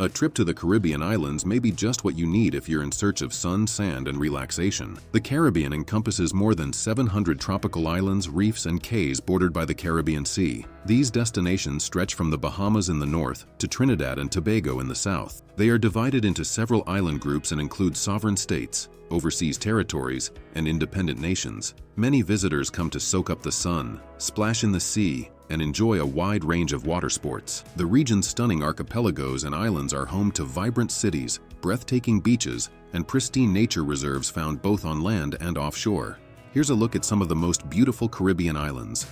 A trip to the Caribbean islands may be just what you need if you're in search of sun, sand, and relaxation. The Caribbean encompasses more than 700 tropical islands, reefs, and cays bordered by the Caribbean Sea. These destinations stretch from the Bahamas in the north to Trinidad and Tobago in the south. They are divided into several island groups and include sovereign states, overseas territories, and independent nations. Many visitors come to soak up the sun, splash in the sea, and enjoy a wide range of water sports. The region's stunning archipelagos and islands are home to vibrant cities, breathtaking beaches, and pristine nature reserves found both on land and offshore. Here's a look at some of the most beautiful Caribbean islands.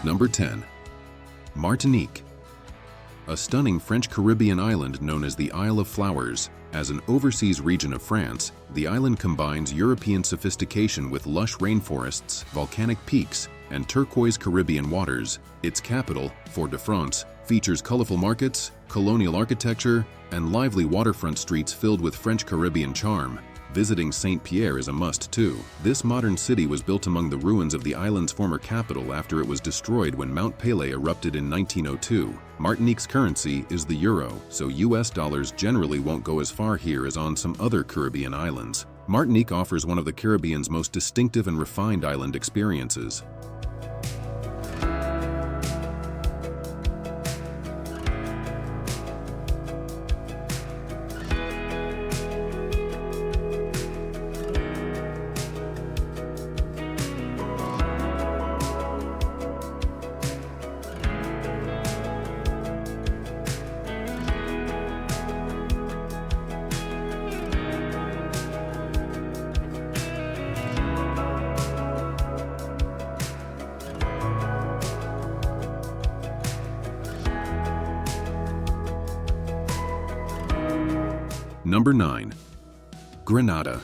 Number 10. Martinique. A stunning French Caribbean island known as the Isle of Flowers. As an overseas region of France, the island combines European sophistication with lush rainforests, volcanic peaks, and turquoise Caribbean waters. Its capital, Fort-de-France, features colorful markets, colonial architecture, and lively waterfront streets filled with French Caribbean charm. Visiting Saint-Pierre is a must too. This modern city was built among the ruins of the island's former capital after it was destroyed when Mount Pelée erupted in 1902. Martinique's currency is the euro, so US dollars generally won't go as far here as on some other Caribbean islands. Martinique offers one of the Caribbean's most distinctive and refined island experiences. Number 9. Grenada.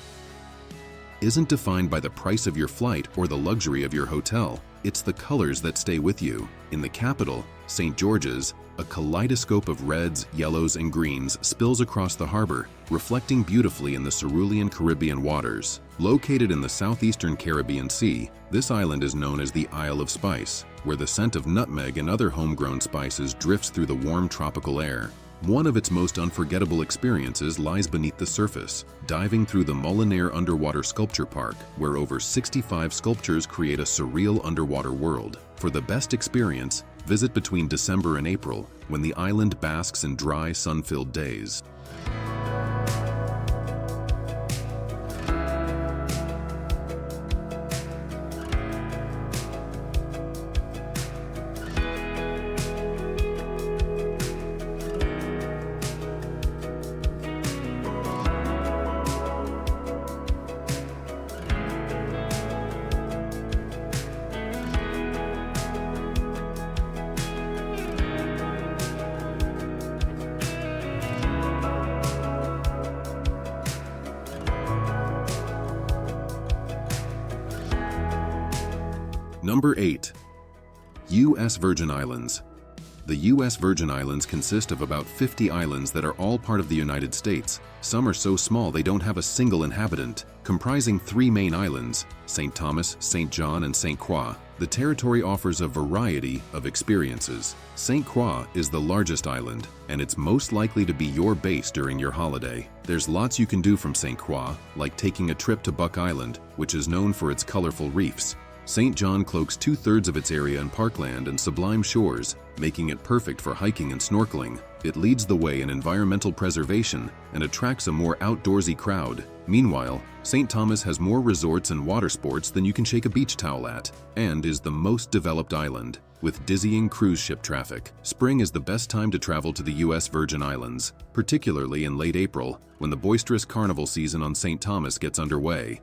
Isn't defined by the price of your flight or the luxury of your hotel. It's the colors that stay with you. In the capital, St. George's, a kaleidoscope of reds, yellows, and greens spills across the harbor, reflecting beautifully in the cerulean Caribbean waters. Located in the southeastern Caribbean Sea, this island is known as the Isle of Spice, where the scent of nutmeg and other homegrown spices drifts through the warm tropical air. One of its most unforgettable experiences lies beneath the surface, diving through the Bonaire Underwater Sculpture Park, where over 65 sculptures create a surreal underwater world. For the best experience, visit between December and April, when the island basks in dry, sun-filled days. Number 8. U.S. Virgin Islands. The U.S. Virgin Islands consist of about 50 islands that are all part of the United States. Some are so small they don't have a single inhabitant. Comprising 3 main islands, St. Thomas, St. John, and St. Croix, the territory offers a variety of experiences. St. Croix is the largest island, and it's most likely to be your base during your holiday. There's lots you can do from St. Croix, like taking a trip to Buck Island, which is known for its colorful reefs. St. John cloaks 2/3 of its area in parkland and sublime shores, making it perfect for hiking and snorkeling. It leads the way in environmental preservation and attracts a more outdoorsy crowd. Meanwhile, St. Thomas has more resorts and water sports than you can shake a beach towel at, and is the most developed island, with dizzying cruise ship traffic. Spring is the best time to travel to the U.S. Virgin Islands, particularly in late April, when the boisterous carnival season on St. Thomas gets underway.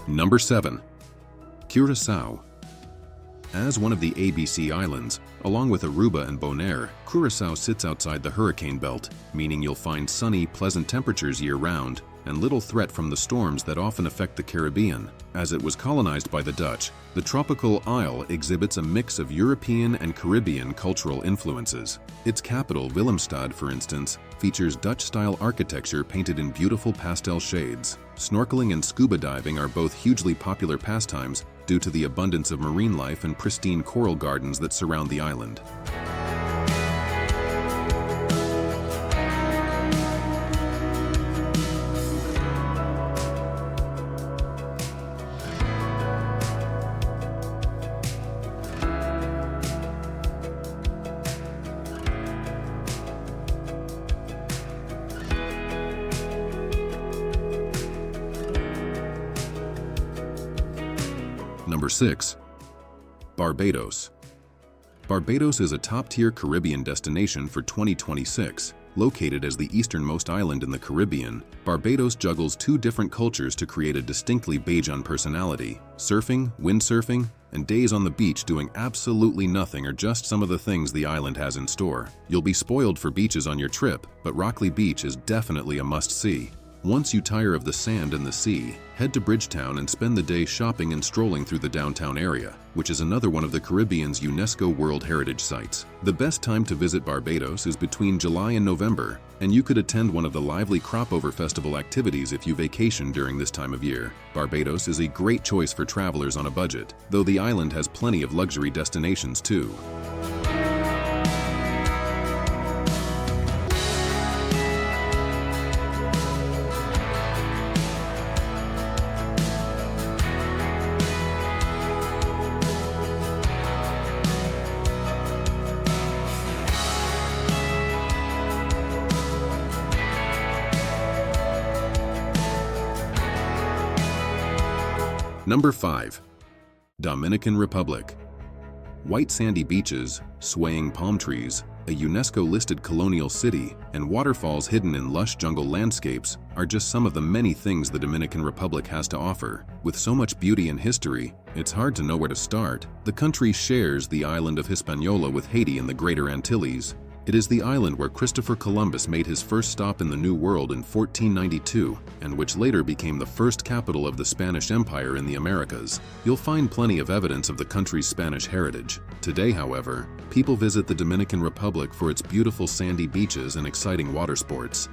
Number 7. Curaçao. As one of the ABC Islands, along with Aruba and Bonaire, Curaçao sits outside the hurricane belt, meaning you'll find sunny, pleasant temperatures year-round and little threat from the storms that often affect the Caribbean. As it was colonized by the Dutch, the tropical isle exhibits a mix of European and Caribbean cultural influences. Its capital, Willemstad, for instance, features Dutch-style architecture painted in beautiful pastel shades. Snorkeling and scuba diving are both hugely popular pastimes due to the abundance of marine life and pristine coral gardens that surround the island. Number 6. Barbados. Barbados is a top-tier Caribbean destination for 2026. Located as the easternmost island in the Caribbean, Barbados juggles two different cultures to create a distinctly Bajan personality. Surfing, windsurfing, and days on the beach doing absolutely nothing are just some of the things the island has in store. You'll be spoiled for beaches on your trip, but Rockley Beach is definitely a must-see. Once you tire of the sand and the sea, head to Bridgetown and spend the day shopping and strolling through the downtown area, which is another one of the Caribbean's UNESCO World Heritage Sites. The best time to visit Barbados is between July and November, and you could attend one of the lively Cropover Festival activities if you vacation during this time of year. Barbados is a great choice for travelers on a budget, though the island has plenty of luxury destinations too. Number 5. Dominican Republic. White sandy beaches, swaying palm trees, a UNESCO-listed colonial city, and waterfalls hidden in lush jungle landscapes are just some of the many things the Dominican Republic has to offer. With so much beauty and history, it's hard to know where to start. The country shares the island of Hispaniola with Haiti in the Greater Antilles. It is the island where Christopher Columbus made his first stop in the New World in 1492, and which later became the first capital of the Spanish Empire in the Americas. You'll find plenty of evidence of the country's Spanish heritage. Today, however, people visit the Dominican Republic for its beautiful sandy beaches and exciting water sports.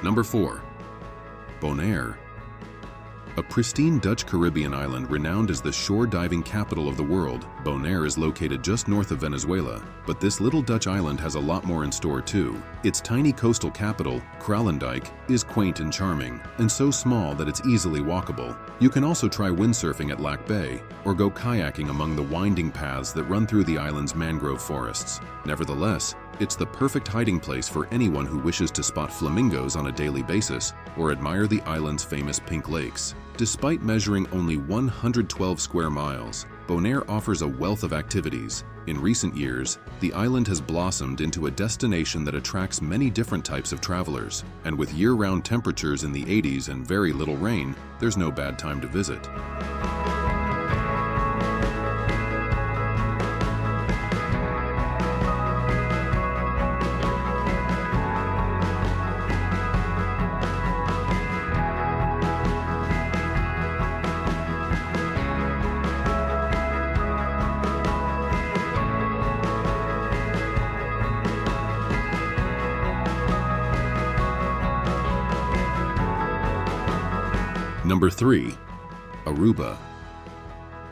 Number 4. Bonaire. A pristine Dutch Caribbean island renowned as the shore diving capital of the world, Bonaire is located just north of Venezuela, but this little Dutch island has a lot more in store too. Its tiny coastal capital, Kralendijk, is quaint and charming, and so small that it's easily walkable. You can also try windsurfing at Lac Bay, or go kayaking among the winding paths that run through the island's mangrove forests. Nevertheless, it's the perfect hiding place for anyone who wishes to spot flamingos on a daily basis or admire the island's famous pink lakes. Despite measuring only 112 square miles, Bonaire offers a wealth of activities. In recent years, the island has blossomed into a destination that attracts many different types of travelers, and with year-round temperatures in the 80s and very little rain, there's no bad time to visit. Number 3. Aruba.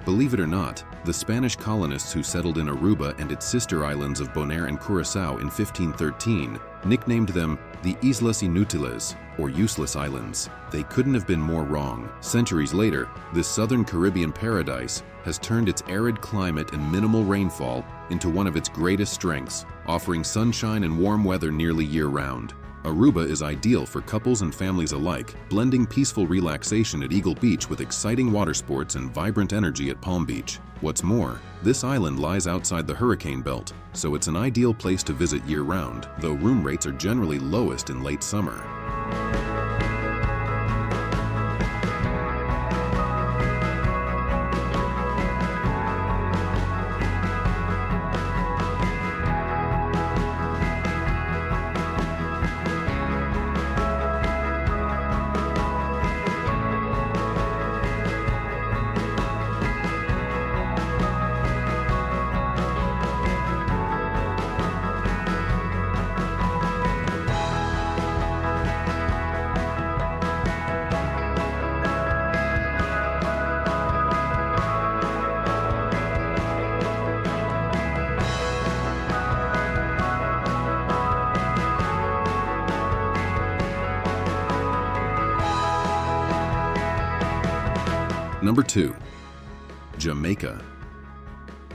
Believe it or not, the Spanish colonists who settled in Aruba and its sister islands of Bonaire and Curaçao in 1513 nicknamed them the Islas Inútiles, or useless islands. They couldn't have been more wrong. Centuries later, this southern Caribbean paradise has turned its arid climate and minimal rainfall into one of its greatest strengths, offering sunshine and warm weather nearly year-round. Aruba is ideal for couples and families alike, blending peaceful relaxation at Eagle Beach with exciting water sports and vibrant energy at Palm Beach. What's more, this island lies outside the hurricane belt, so it's an ideal place to visit year-round, though room rates are generally lowest in late summer. Number 2. Jamaica.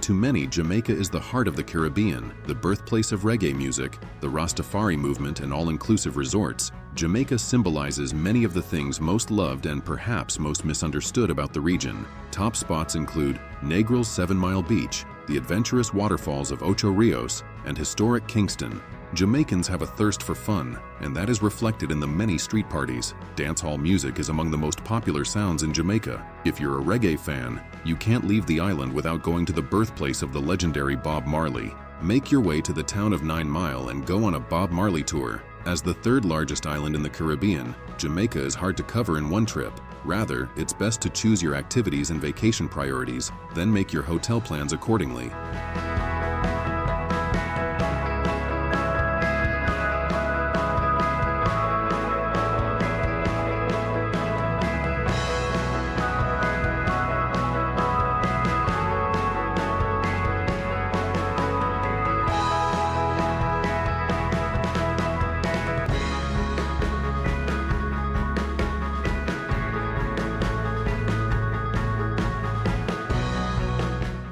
To many, Jamaica is the heart of the Caribbean, the birthplace of reggae music, the Rastafari movement, and all-inclusive resorts. Jamaica symbolizes many of the things most loved and perhaps most misunderstood about the region. Top spots include Negril's 7 Mile Beach, the adventurous waterfalls of Ocho Rios, and historic Kingston. Jamaicans have a thirst for fun, and that is reflected in the many street parties. Dancehall music is among the most popular sounds in Jamaica. If you're a reggae fan, you can't leave the island without going to the birthplace of the legendary Bob Marley. Make your way to the town of 9 Mile and go on a Bob Marley tour. As the third largest island in the Caribbean, Jamaica is hard to cover in one trip. Rather, it's best to choose your activities and vacation priorities, then make your hotel plans accordingly.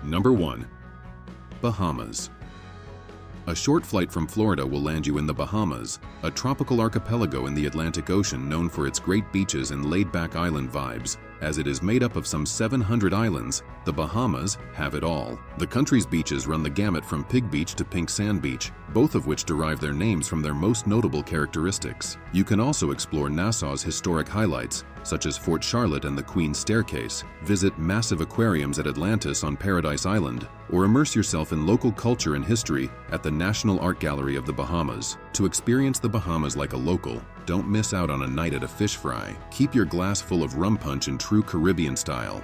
Number 1. Bahamas. A short flight from Florida will land you in the Bahamas, a tropical archipelago in the Atlantic Ocean known for its great beaches and laid-back island vibes. As it is made up of some 700 islands, the Bahamas have it all. The country's beaches run the gamut from Pig Beach to Pink Sand Beach, both of which derive their names from their most notable characteristics. You can also explore Nassau's historic highlights, such as Fort Charlotte and the Queen's Staircase, visit massive aquariums at Atlantis on Paradise Island, or immerse yourself in local culture and history at the National Art Gallery of the Bahamas. To experience the Bahamas like a local, don't miss out on a night at a fish fry. Keep your glass full of rum punch in true Caribbean style.